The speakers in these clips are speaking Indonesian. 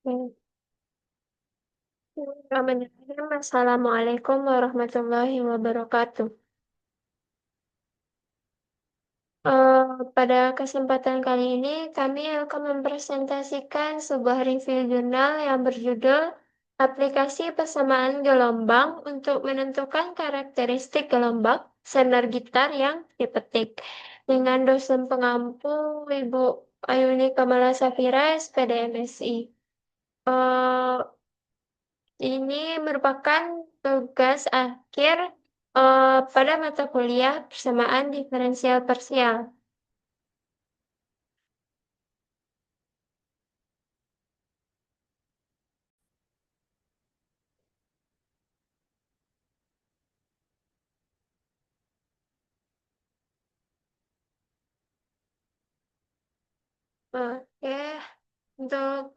Hmm, Bismillahirrahmanirrahim. Assalamualaikum warahmatullahi wabarakatuh. Pada kesempatan kali ini, kami akan mempresentasikan sebuah review jurnal yang berjudul Aplikasi Persamaan Gelombang untuk Menentukan Karakteristik Gelombang Senar Gitar yang Dipetik dengan dosen pengampu Ibu Ayuni Kamala Safira, SPD MSI. Eh, Ini merupakan tugas akhir pada mata kuliah persamaan diferensial parsial. Oke, untuk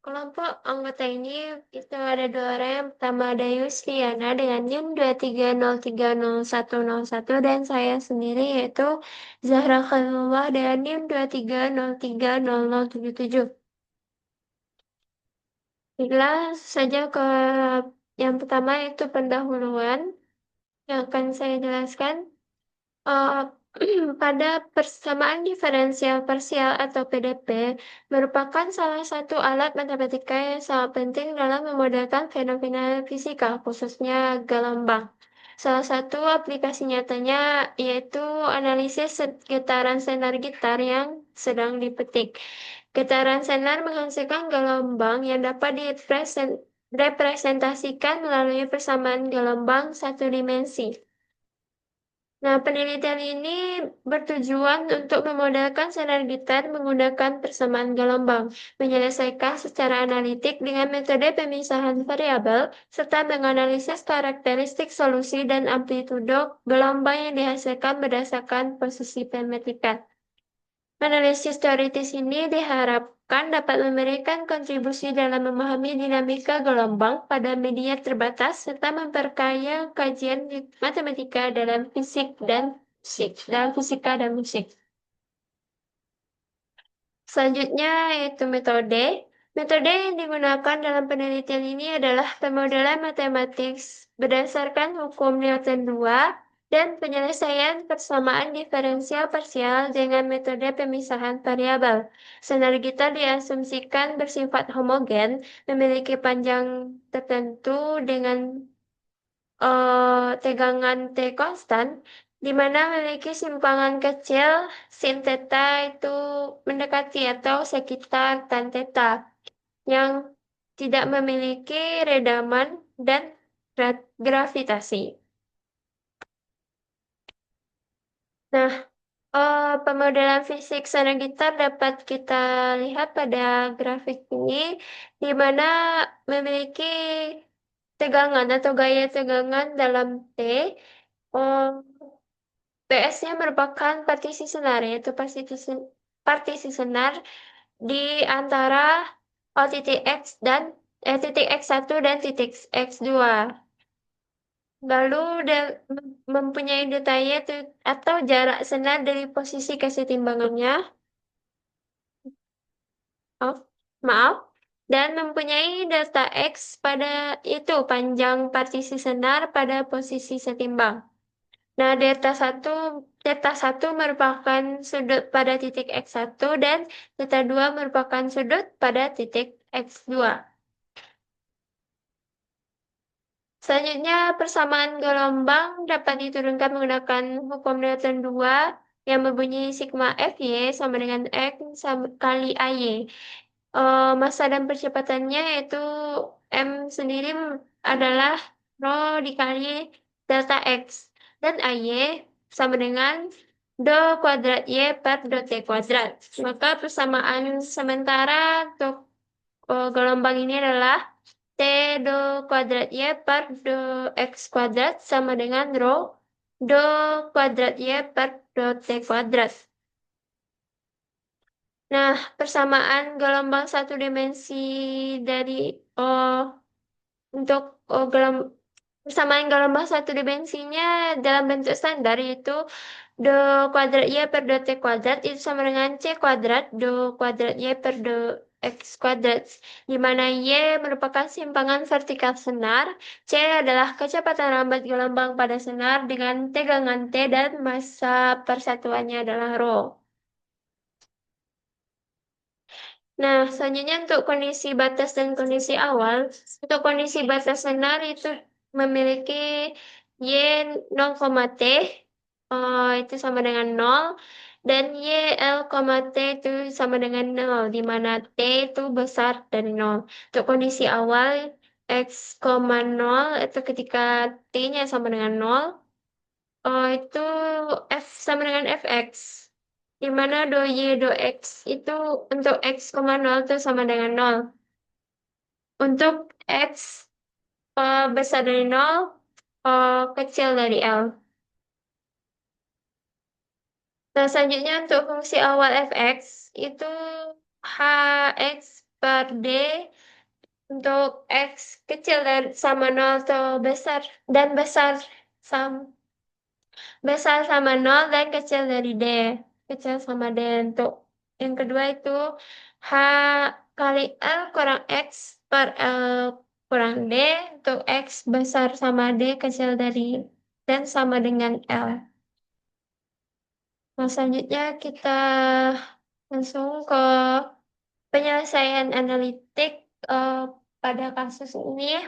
kelompok anggota ini itu ada dua orang. Yang pertama ada Yusriana dengan NIM 230301101 dan saya sendiri yaitu Zahra Khalilullah dengan NIM 230300077. Baiklah, saja ke yang pertama itu pendahuluan yang akan saya jelaskan. Eh, pada persamaan diferensial parsial atau PDP merupakan salah satu alat matematika yang sangat penting dalam memodelkan fenomena fisika, khususnya gelombang. Salah satu aplikasi nyatanya yaitu analisis getaran senar gitar yang sedang dipetik. Getaran senar menghasilkan gelombang yang dapat direpresentasikan melalui persamaan gelombang satu dimensi. Nah, penelitian ini bertujuan untuk memodelkan senar gitar menggunakan persamaan gelombang, menyelesaikan secara analitik dengan metode pemisahan variabel, serta menganalisis karakteristik solusi dan amplitudo gelombang yang dihasilkan berdasarkan posisi pemetikan. Analisis teoritis ini diharapkan dapat memberikan kontribusi dalam memahami dinamika gelombang pada media terbatas serta memperkaya kajian matematika dalam fisika dan musik. Selanjutnya yaitu metode. Metode yang digunakan dalam penelitian ini adalah pemodelan matematik berdasarkan hukum Newton 2 dan penyelesaian persamaan diferensial parsial dengan metode pemisahan variabel. Senar gitar diasumsikan bersifat homogen, memiliki panjang tertentu dengan tegangan T konstan, di mana memiliki simpangan kecil sin theta itu mendekati atau sekitar tan theta, yang tidak memiliki redaman dan gravitasi. Nah, pemodelan fisik senar gitar dapat kita lihat pada grafik ini, di mana memiliki tegangan atau gaya tegangan dalam T. eh, PS-nya merupakan partisi senar, yaitu partisi senar di antara titik X dan titik X1 dan titik X2. Lalu mempunyai detailnya atau jarak senar dari posisi kesetimbangannya, oh, maaf, dan mempunyai delta X pada itu panjang partisi senar pada posisi setimbang. Nah, delta satu merupakan sudut pada titik X1 dan delta 2 merupakan sudut pada titik X2. Selanjutnya, persamaan gelombang dapat diturunkan menggunakan hukum Newton 2 yang berbunyi sigma Fy sama dengan X kali AY. Massa dan percepatannya yaitu M sendiri adalah rho dikali delta X. Dan AY sama dengan do kuadrat Y per do T kuadrat. Maka persamaan sementara untuk gelombang ini adalah T do kuadrat Y per do X kuadrat sama dengan rho do kuadrat Y per do T kuadrat. Nah, persamaan gelombang satu dimensi dari untuk persamaan gelombang satu dimensinya dalam bentuk standar yaitu do kuadrat Y per do T kuadrat itu sama dengan C kuadrat do kuadrat Y per do X kuadrat, di mana Y merupakan simpangan vertikal senar, C adalah kecepatan lambat gelombang pada senar dengan tegangan T dan massa persatuannya adalah rho. Nah, selanjutnya untuk kondisi batas dan kondisi awal. Untuk kondisi batas senar itu memiliki Y 0, T, itu sama dengan 0, dan Y L, T itu sama dengan 0, di mana T itu besar dari 0. Untuk kondisi awal, X, 0 itu ketika T-nya sama dengan 0, itu F sama dengan Fx. Di mana do Y do X itu untuk X, 0 itu sama dengan 0. Untuk X besar dari 0, kecil dari L. Nah, selanjutnya untuk fungsi awal Fx itu Hx per D untuk X kecil dari sama 0 atau besar dan sam, besar sama 0 dan kecil dari D. Kecil sama D. Untuk yang kedua itu H kali L kurang X per L kurang D. Untuk X besar sama D kecil dari dan sama dengan L. Nah, selanjutnya kita langsung ke penyelesaian analitik eh, pada kasus ini.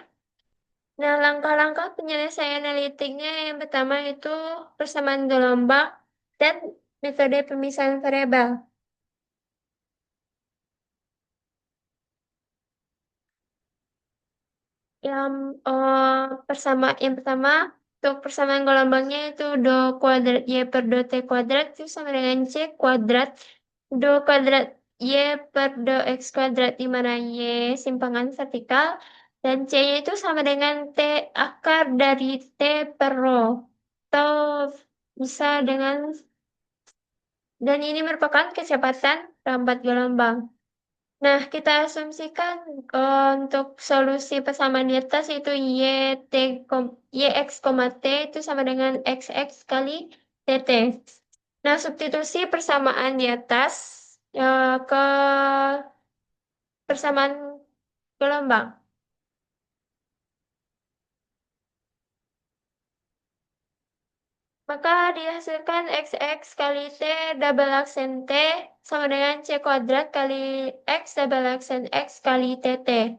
Nah, langkah-langkah penyelesaian analitiknya yang pertama itu persamaan gelombang dan metode pemisahan variabel. Yang yang pertama untuk persamaan gelombangnya itu do kuadrat Y per do T kuadrat itu sama dengan C kuadrat do kuadrat Y per do X kuadrat, di mana Y simpangan vertikal dan C-nya itu sama dengan T akar dari T per rho, atau bisa dengan, dan ini merupakan kecepatan lambat gelombang. Nah, kita asumsikan untuk solusi persamaan di atas itu Yx, T itu sama dengan Xx kali Tt. Nah, substitusi persamaan di atas ke persamaan gelombang. Maka dihasilkan Xx kali T double aksen T sama dengan C kuadrat kali X double aksen X kali Tt.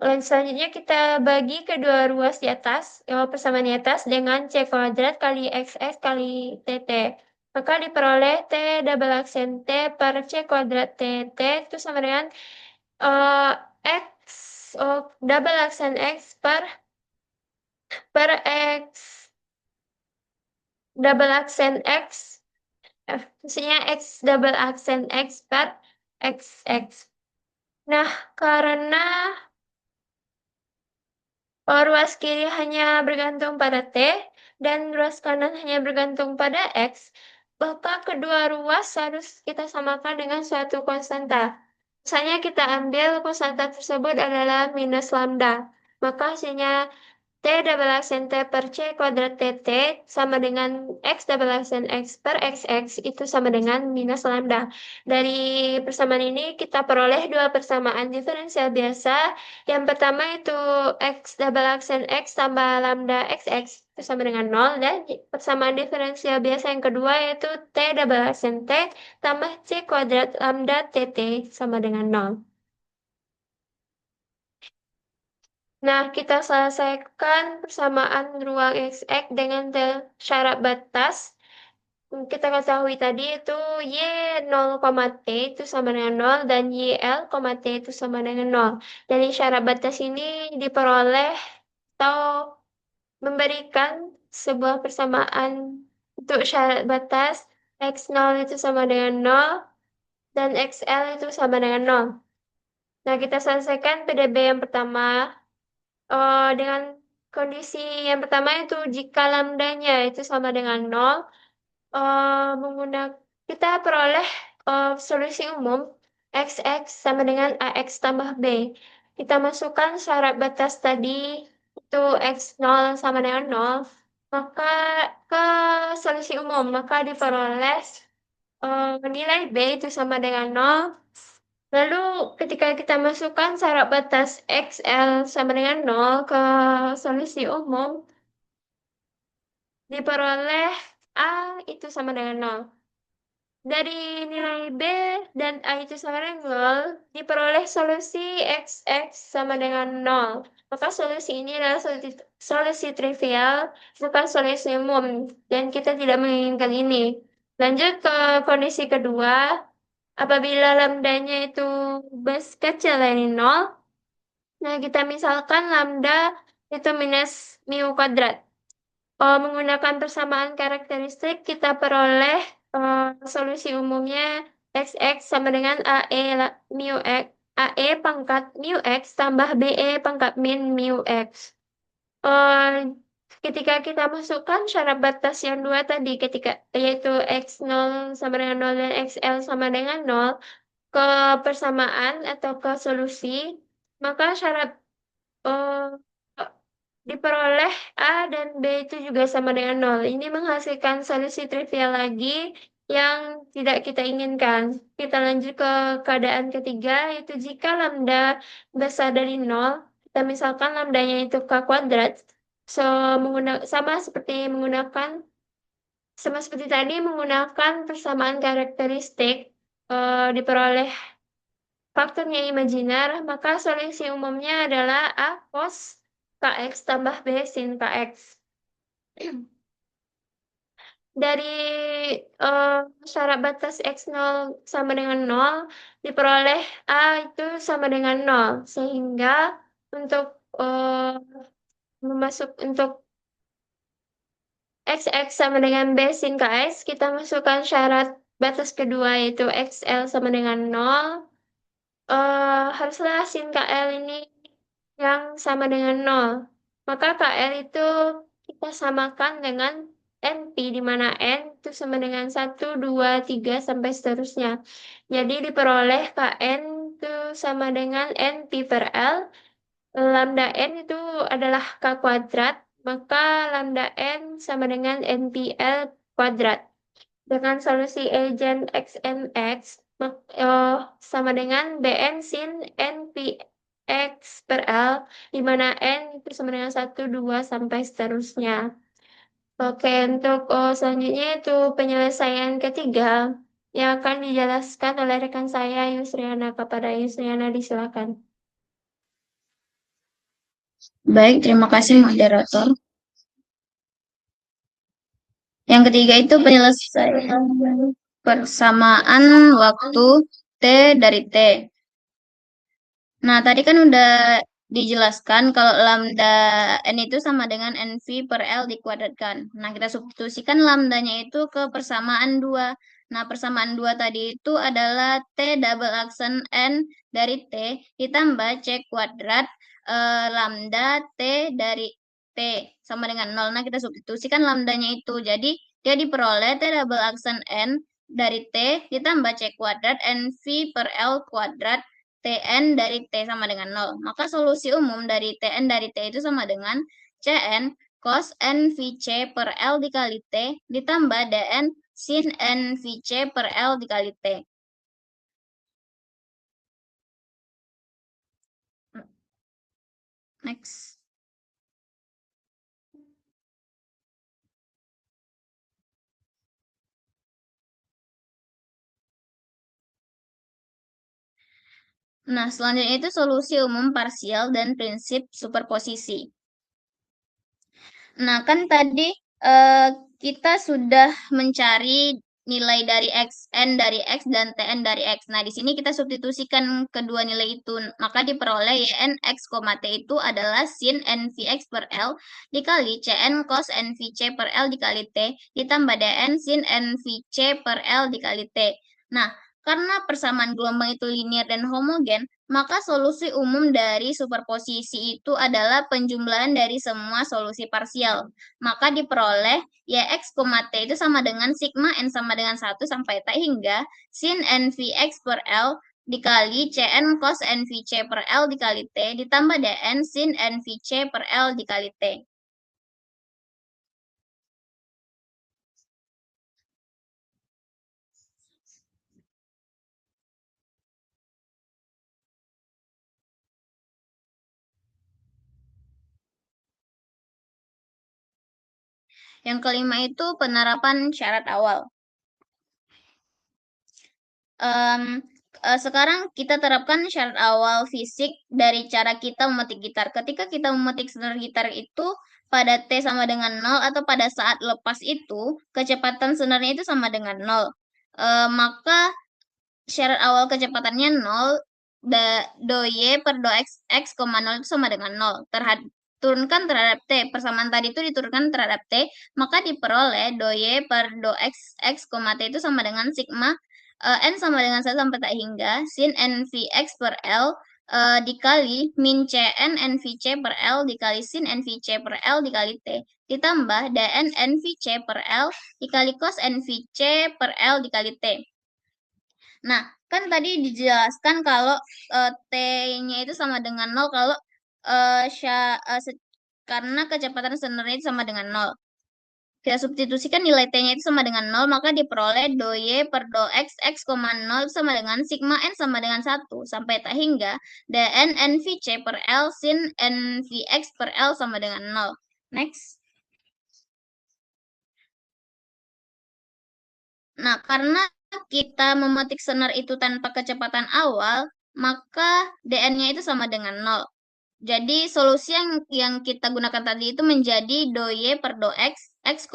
Dan selanjutnya kita bagi kedua ruas di atas, persamaan di atas dengan C kuadrat kali XX kali TT. Maka diperoleh T double aksen T per C kuadrat TT itu sama dengan eh, X double aksen X per X double aksen X, maksudnya X double aksen X per XX. Nah, karena ruas kiri hanya bergantung pada T dan ruas kanan hanya bergantung pada X, maka kedua ruas harus kita samakan dengan suatu konstanta. Misalnya kita ambil konstanta tersebut adalah minus lambda. Maka hasilnya T double aksen T per C kuadrat TT sama dengan X double aksen X per XX itu sama dengan minus lambda. Dari persamaan ini kita peroleh dua persamaan diferensial biasa. Yang pertama itu X double aksen X tambah lambda XX itu sama dengan 0. Dan persamaan diferensial biasa yang kedua yaitu T double aksen T tambah C kuadrat lambda TT sama dengan 0. Nah, kita selesaikan persamaan ruang XX dengan syarat batas. Kita ketahui tadi itu Y 0, T itu sama dengan 0 dan YL, T itu sama dengan 0. Dari syarat batas ini diperoleh atau memberikan sebuah persamaan untuk syarat batas X0 itu sama dengan 0 dan XL itu sama dengan 0. Nah, kita selesaikan PDB yang pertama. Dengan kondisi yang pertama itu jika lambdanya itu sama dengan 0, menggunakan kita peroleh solusi umum XX sama dengan AX tambah B. Kita masukkan syarat batas tadi itu X0 sama dengan 0, maka ke solusi umum, maka diperoleh nilai B itu sama dengan 0 Lalu ketika kita masukkan syarat batas XL sama dengan nol ke solusi umum, diperoleh A itu sama dengan nol. Dari nilai B dan A itu sama dengan nol, diperoleh solusi XX sama dengan nol. Maka solusi ini adalah solusi trivial, bukan solusi umum. Dan kita tidak menginginkan ini. Lanjut ke kondisi kedua, apabila lambdanya itu kecil dari nol, nah kita misalkan lambda itu minus mu kuadrat. Menggunakan persamaan karakteristik, kita peroleh solusi umumnya XX sama dengan mu X, AE pangkat mu X tambah BE pangkat min mu X. Eh, Ketika kita masukkan syarat batas yang dua tadi, yaitu X0 sama dengan nol dan XL sama dengan nol, ke persamaan atau ke solusi, maka syarat eh, diperoleh A dan B itu juga sama dengan nol. Ini menghasilkan solusi trivial lagi yang tidak kita inginkan. Kita lanjut ke keadaan ketiga, yaitu jika lambda besar dari nol, kita misalkan lambdanya itu k kuadrat, so, sama seperti tadi menggunakan persamaan karakteristik, diperoleh faktornya imajiner, maka solusi umumnya adalah A cos kx tambah B sin kx. Dari eh, syarat batas x0 sama dengan nol, diperoleh A itu sama dengan nol. Sehingga untuk untuk x sama dengan B sin kx, kita masukkan syarat batas kedua yaitu xl sama dengan nol. Haruslah sin KL ini yang sama dengan nol. Maka KL itu kita samakan dengan NP, di mana N itu sama dengan 1, 2, 3, sampai seterusnya. Jadi diperoleh KN itu sama dengan NP per L. Lambda N itu adalah K kuadrat, maka lambda N sama dengan NPL kuadrat. Dengan solusi Eigen XMX sama dengan BN sin NPX per L, di mana N itu sama dengan 1, 2, sampai seterusnya. Oke, untuk selanjutnya itu penyelesaian ketiga yang akan dijelaskan oleh rekan saya Yusriana. Kepada Yusriana disilakan. Baik, terima kasih moderator. Yang ketiga itu penyelesaian persamaan waktu T dari T. Nah, tadi kan udah dijelaskan kalau lambda N itu sama dengan NV per L dikuadratkan. Nah, kita substitusikan lambdanya itu ke persamaan 2. Nah, persamaan 2 tadi itu adalah T double aksen N dari T ditambah C kuadrat lambda T dari T sama dengan 0. Nah, kita substitusikan lambdanya itu. Jadi, dia diperoleh T double aksen N dari T ditambah C kuadrat NV per L kuadrat Tn dari T sama dengan 0. Maka solusi umum dari Tn dari T itu sama dengan Cn cos n VC per L dikali T ditambah Dn sin n VC per L dikali T. Next. Nah, selanjutnya itu solusi umum parsial dan prinsip superposisi. Nah, kan tadi eh, kita sudah mencari nilai dari xn dari x dan tn dari x. Nah, di sini kita substitusikan kedua nilai itu. Maka diperoleh yn x, t itu adalah sin nvx per L dikali cn cos nvc per L dikali t ditambah dn sin nvc per L dikali t. Nah, karena persamaan gelombang itu linear dan homogen, maka solusi umum dari superposisi itu adalah penjumlahan dari semua solusi parsial. Maka diperoleh Yx, T itu sama dengan sigma N sama dengan 1 sampai T hingga sin NVX per L dikali Cn cos NVC per L dikali T ditambah Dn sin NVC per L dikali T. Yang kelima itu penerapan syarat awal. Em, Sekarang kita terapkan syarat awal fisik dari cara kita memetik gitar. Ketika kita memetik senar gitar itu pada T sama dengan 0 atau pada saat lepas itu, kecepatan senarnya itu sama dengan 0. Maka syarat awal kecepatannya 0, do Y per do X, 0 itu sama dengan 0. Turunkan terhadap T, persamaan tadi itu diturunkan terhadap T, maka diperoleh do Y per do X, T itu sama dengan sigma N sama dengan 1 sampai tak hingga sin NVX per L dikali min CN NVC per L dikali sin NVC per L dikali T ditambah DN NVC per L dikali cos NVC per L dikali T. Nah, kan tadi dijelaskan kalau T-nya itu sama dengan 0 kalau karena kecepatan senarnya itu sama dengan 0. Kita substitusikan nilai T-nya itu sama dengan 0, maka diperoleh do Y per do X, 0 sama dengan sigma N sama dengan 1, sampai tak hingga dN NVC per L sin NVX per L sama dengan 0. Next. Nah, karena kita memetik senar itu tanpa kecepatan awal, maka dN-nya itu sama dengan 0. Jadi solusi yang kita gunakan tadi itu menjadi do Y per do X, 0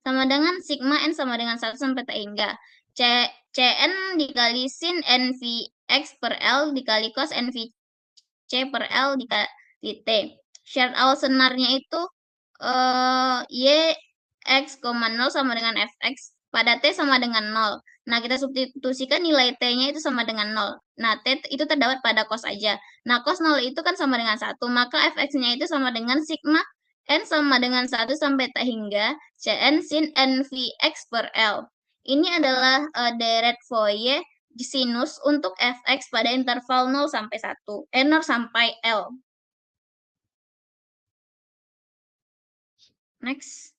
sama dengan sigma N sama dengan 1 sampai tak hingga. Cn dikali sin NVX per L dikali cos NVC per L dikali T. Syarat awal senarnya itu Y X, 0 sama dengan Fx pada T sama dengan 0. Nah, kita substitusikan nilai T-nya itu sama dengan 0. Nah, T itu terdapat pada cos aja. Nah, cos 0 itu kan sama dengan 1, maka Fx-nya itu sama dengan sigma N sama dengan 1 sampai tak hingga Cn sin NVX per L. Ini adalah deret Fourier sinus untuk Fx pada interval 0 sampai 1, 0 sampai L. Next.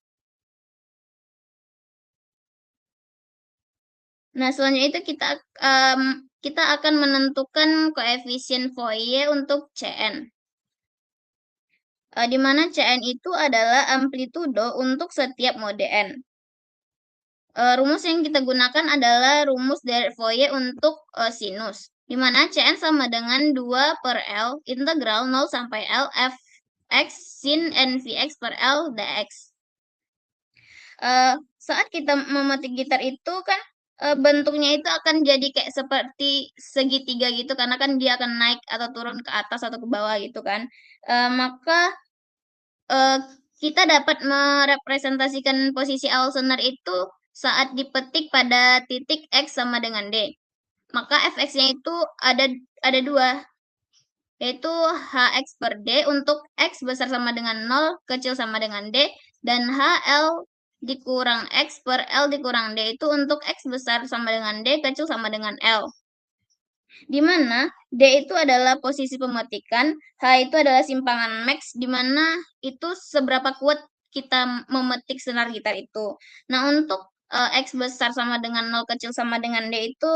Nah, selanjutnya itu kita akan menentukan koefisien Fourier untuk Cn. Di mana Cn itu adalah amplitudo untuk setiap mode n. Rumus yang kita gunakan adalah rumus dari Fourier untuk sinus, di mana Cn sama dengan 2 per L integral 0 sampai L fx sin NVX per L dx. Saat kita memetik gitar itu kan bentuknya itu akan jadi kayak seperti segitiga gitu karena kan dia akan naik atau turun ke atas atau ke bawah gitu kan. Maka kita dapat merepresentasikan posisi awal senar itu saat dipetik pada titik X sama dengan D. Maka fx-nya itu ada dua, yaitu hx per D untuk X besar sama dengan 0, kecil sama dengan D, dan hl dikurang X per L dikurang D itu untuk X besar sama dengan D, kecil sama dengan L. Di mana D itu adalah posisi pemetikan, H itu adalah simpangan max, di mana itu seberapa kuat kita memetik senar gitar itu. Nah, untuk X besar sama dengan 0, kecil sama dengan D itu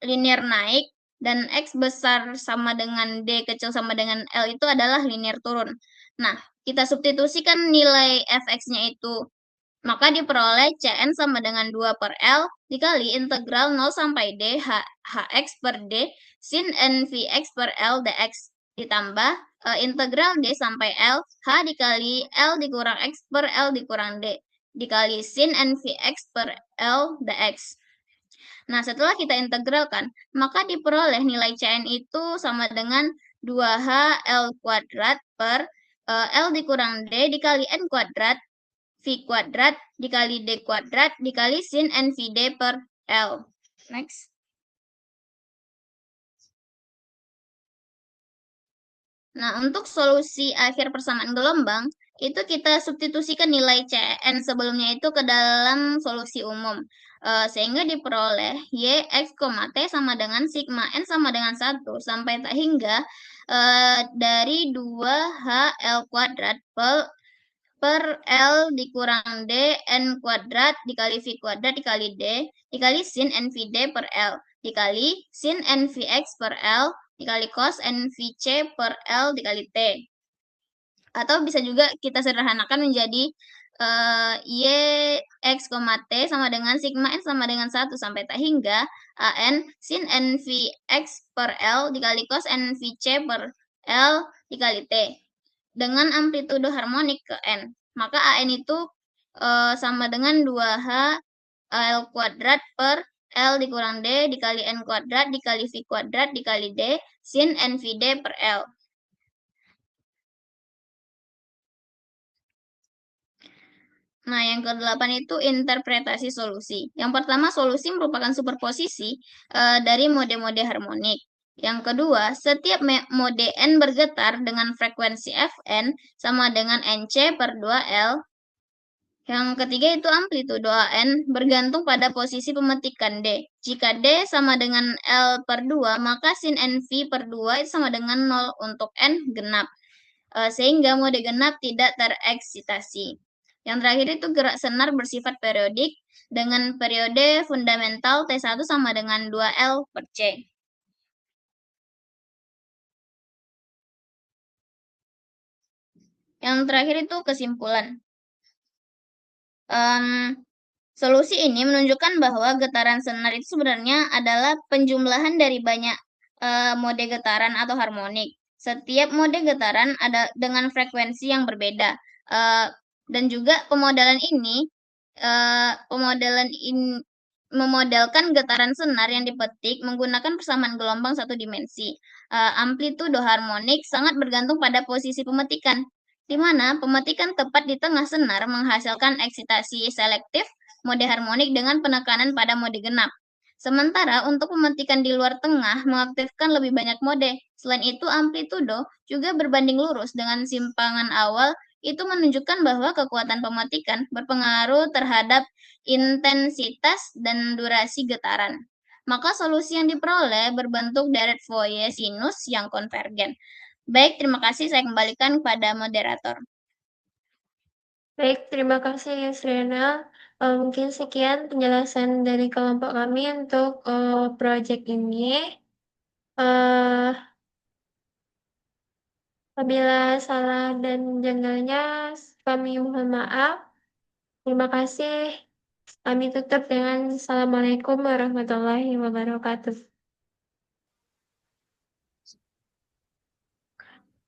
linear naik, dan X besar sama dengan D, kecil sama dengan L itu adalah linear turun. Nah, kita substitusikan nilai fx-nya itu, maka diperoleh Cn sama dengan 2 per L dikali integral 0 sampai D hx per D sin NVX per L dx ditambah integral D sampai L H dikali L dikurang X per L dikurang D dikali sin NVX per L dx. Nah, setelah kita integralkan, maka diperoleh nilai Cn itu sama dengan 2H L kuadrat per L dikurang D dikali N kuadrat V kuadrat dikali D kuadrat dikali sin NVD per L. Next. Nah, untuk solusi akhir persamaan gelombang, itu kita substitusikan nilai Cn sebelumnya itu ke dalam solusi umum. Sehingga diperoleh Y, X, T sama dengan sigma N sama dengan 1 sampai tak hingga dari 2H L kuadrat per L dikurang D N kuadrat dikali V kuadrat dikali D dikali sin NVD per L dikali sin NVX per L dikali cos NVC per L dikali T. Atau bisa juga kita sederhanakan menjadi Y X, T sama dengan sigma N sama dengan 1 sampai tak hingga AN sin NV X per L dikali cos NV C per L dikali T dengan amplitudo harmonik ke N. Maka AN itu sama dengan 2H L kuadrat per L dikurang D dikali N kuadrat dikali V kuadrat dikali D sin NVD per L. Nah, yang kedelapan itu interpretasi solusi. Yang pertama, solusi merupakan superposisi dari mode-mode harmonik. Yang kedua, setiap mode N bergetar dengan frekuensi Fn sama dengan Nc per 2L. Yang ketiga itu amplitudo An bergantung pada posisi pemetikan D. Jika D sama dengan L per 2, maka sin NV per 2 itu sama dengan 0 untuk N genap. Sehingga mode genap tidak tereksitasi. Yang terakhir itu gerak senar bersifat periodik dengan periode fundamental T1 sama dengan 2L per C. Yang terakhir itu kesimpulan. Solusi ini menunjukkan bahwa getaran senar itu sebenarnya adalah penjumlahan dari banyak mode getaran atau harmonik. Setiap mode getaran ada dengan frekuensi yang berbeda. Dan juga pemodelan ini memodelkan getaran senar yang dipetik menggunakan persamaan gelombang satu dimensi. Amplitudo harmonik sangat bergantung pada posisi pemetikan, di mana pemetikan tepat di tengah senar menghasilkan eksitasi selektif mode harmonik dengan penekanan pada mode genap. Sementara untuk pemetikan di luar tengah mengaktifkan lebih banyak mode. Selain itu, amplitudo juga berbanding lurus dengan simpangan awal. Itu menunjukkan bahwa kekuatan pemetikan berpengaruh terhadap intensitas dan durasi getaran. Maka solusi yang diperoleh berbentuk deret Fourier sinus yang konvergen. Baik, terima kasih. Saya kembalikan kepada moderator. Baik, terima kasih Yusrena. Mungkin sekian penjelasan dari kelompok kami untuk proyek ini. Eh, Apabila salah dan janggalnya, kami mohon maaf. Terima kasih. Kami tutup dengan Assalamualaikum warahmatullahi wabarakatuh.